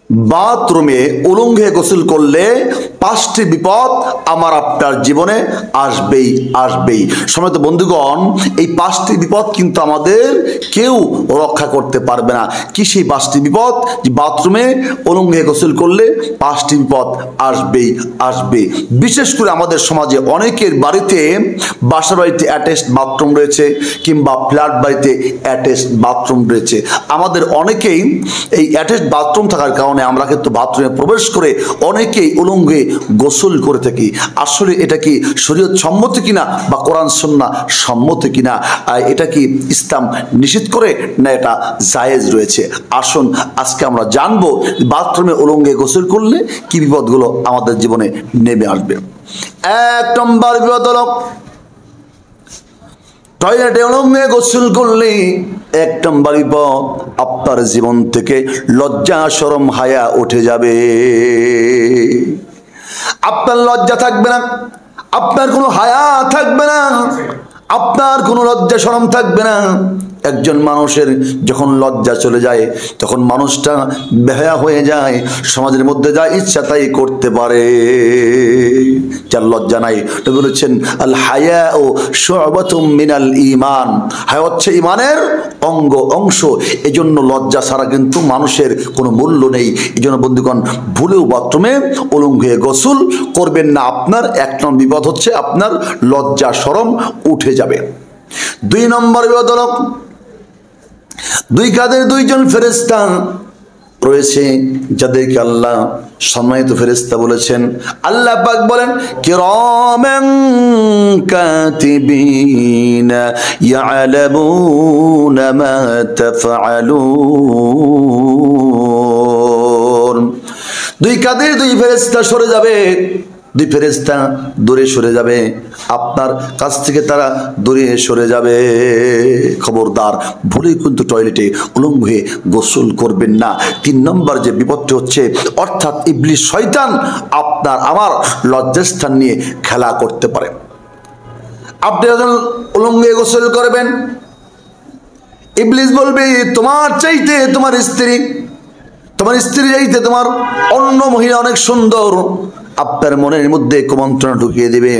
বাথরুমে উলঙ্গে গোসল করলে 5টি বিপদ আমার আপনার জীবনে আসবেই আসবেই। সম্মানিত বন্ধুগণ, এই 5টি বিপদ কিন্তু আমাদের কেউ রক্ষা করতে পারবে না। কি সেই 5টি বিপদ? যে বাথরুমে উলঙ্গে গোসল করলে 5টি বিপদ আসবেই আসবে। বিশেষ করে আমাদের সমাজে অনেকের বাড়িতে, বাসা বাড়িতে অ্যাটাচড বাথরুম রয়েছে কিংবা ফ্ল্যাট বাড়িতে অ্যাটাচড বাথরুম রয়েছে। আমাদের অনেকেই এই অ্যাটাচড বাথরুম থাকার কারণে আমরা কিন্তু বাথরুমে প্রবেশ করে অনেকেই উলঙ্গে গোসল করে থাকি। আসলে এটা কি শরীয়ত সম্মত কিনা বা কোরআন সুন্নাহ সম্মত কিনা, এটা কি ইসলাম নিষেধ করে না এটা জায়েজ রয়েছে? আসুন আজকে আমরা জানবো বাথরুমে উলঙ্গে গোসল করলে কি বিপদগুলো আমাদের জীবনে নেমে আসবে। 1 নম্বর বিপদ হলো টয়লেটে উলঙ্গে গোসল করলে 1 নম্বর বিপদ, আপনার জীবন থেকে লজ্জা শরম হায়া উঠে যাবে। আপনার লজ্জা থাকবে না, আপনার কোনো হায়া থাকবে না, আপনার কোনো লজ্জা শরম থাকবে না। একজন মানুষের যখন লজ্জা চলে যায় তখন মানুষটা বেহায়া হয়ে যায়, সমাজের মধ্যে যা ইচ্ছা তাই করতে পারে। যার লজ্জা নাই, তো বলেছেন আল হায়াউ শু'বাতুম মিনাল ঈমান, হায়া হচ্ছে ঈমানের অংশ। এজন্য লজ্জা ছাড়া কিন্তু মানুষের কোনো মূল্য নেই। এজন্য বন্ধুগণ, ভুলেও বাথরুমে উলঙ্গে গোসল করবেন না। আপনার 1 নম্বর বিপদ হচ্ছে আপনার লজ্জা শরম উঠে যাবে। 2 নম্বর বিপদ হলো 2 কাঁধের 2জন ফেরেশতা রয়েছে যাদেরকে আল্লাহ সম্মানিত ফেরেশতা বলেছেন। আল্লাহ পাক বলেন কিরামান কাতিবিনা ইয়ালামুনা মা তাফআলুন। 2 কাঁধের 2 ফেরেশতা সরে যাবে, 2 ফেরেশতা দূরে সরে যাবে, আপনার কাছ থেকে তারা দূরে সরে যাবে। খবরদার, ভুলে কিন্তু টয়লেটে উলঙ্গ হয়ে গোসল করবেন না। 3 নম্বর যে বিপদটি হচ্ছে, অর্থাৎ ইবলিস শয়তান আপনার আমার লজ্জাস্থান নিয়ে খেলা করতে পারে। আপনি যখন উলঙ্গে গোসল করবেন, ইবলিস বলবে তোমার চাইতে তোমার স্ত্রী চাইতে তোমার অন্য মহিলা অনেক সুন্দর। আপনার মনের মধ্যে কুমন্ত্রণা ঢুকিয়ে দেবে।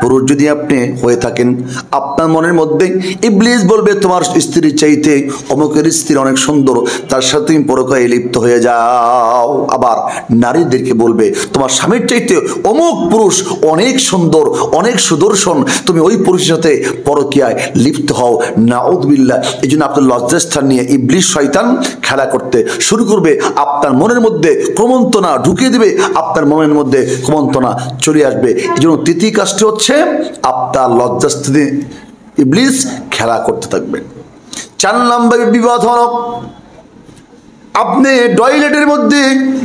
পুরুষ যদি আপনি হয়ে থাকেন, আপনার মনের মধ্যে ইবলিস বলবে তোমার স্ত্রীর চাইতে অমুকের স্ত্রী অনেক সুন্দর, তার সাথে তুমি পরকীয়ায় লিপ্ত হয়ে যাও। আবার নারীদেরকে বলবে তোমার স্বামীর চাইতে অমুক পুরুষ অনেক সুন্দর, অনেক সুদর্শন, তুমি ওই পুরুষের সাথে পরকীয়ায় লিপ্ত হও। নাউযুবিল্লাহ। এই জন্য আপনার লজ্জাস্থান নিয়ে ইবলিস শয়তান খেলা করতে শুরু করবে। আপনার মনের মধ্যে কুমন্ত্রণা ঢুকিয়ে দেবে, আপনার মনের মধ্যে কুমন্ত্রণা চলে আসবে। এই জন্য 3টি কাজটি হচ্ছে আপনার লজ্জাস্থানে ইবলিস খেলা করতে থাকবে। 4 নম্বর বিপদ হলো আপনি টয়লেটের মধ্যে,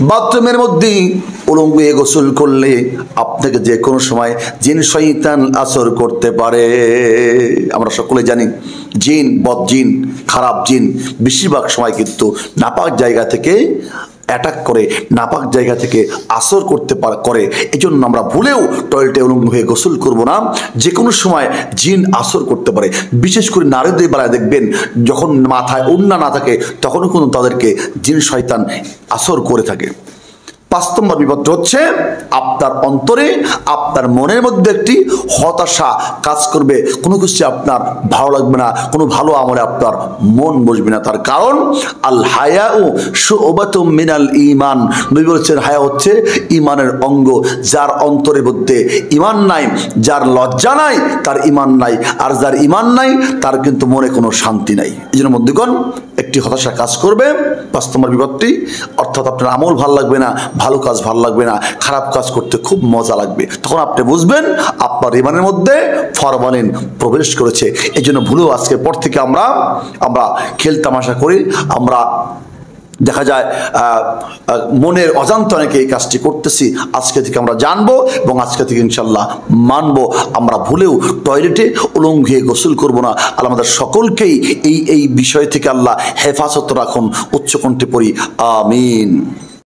বাথরুমের মধ্যে উলঙ্গে গোসল করলে আপনাকে যে কোনো সময় জিন শয়তান আসর করতে পারে। আমরা সকলে জানি জিন, বদজিন, খারাপ জিন বেশিরভাগ সময় কিন্তু নাপাক জায়গা থেকে অ্যাটাক করে, নাপাক জায়গা থেকে আসর করতে করে। এই জন্য আমরা ভুলেও টয়লেটে উলঙ্গ হয়ে গোসল করব না। যে কোনো সময় জিন আসর করতে পারে। বিশেষ করে নারীদের বেলায় দেখবেন যখন মাথায় ওড়না না থাকে তখনও কিন্তু তাদেরকে জিন শয়তান আসর করে থাকে। 5 নম্বর বিপদটা হচ্ছে আপনার অন্তরে, আপনার মনের মধ্যে একটি হতাশা কাজ করবে। কোনো কিছু আপনার ভালো লাগবে না, কোনো ভালো আমলে আপনার মন বসবে না। তার কারণ আল হায়াউ শু'বাতুম মিনাল ঈমান। নবী বলেছেন হায়া হচ্ছে ঈমানের অঙ্গ। যার অন্তরের মধ্যে ঈমান নাই, যার লজ্জা নাই, তার ঈমান নাই। আর যার ঈমান নাই তার কিন্তু মনে কোনো শান্তি নাই। এই জন্য বন্ধুগণ, একটি হতাশা কাজ করবে 5 নম্বর বিপদটি, অর্থাৎ আপনার আমল ভালো লাগবে না, ভালো কাজ ভালো লাগবে না, খারাপ কাজ করতে খুব মজা লাগবে। তখন আপনি বুঝবেন আপনার ঈমানের মধ্যে ফরমালিন প্রবেশ করেছে। এই জন্য ভুলেও আজকের পর থেকে আমরা খেল তামাশা করি, আমরা দেখা যায় মনের অজান্তে অনেকে এই কাজটি করতেছি। আজকে থেকে আমরা জানবো এবং আজকে থেকে ইনশাল্লাহ মানবো। আমরা ভুলেও টয়লেটে উলঙ্গ হয়ে গোসল করবো না। আল্লাহ আমাদের সকলকেই এই বিষয় থেকে আল্লাহ হেফাজত রাখুন। উচ্চকণ্ঠে পড়ি আমিন।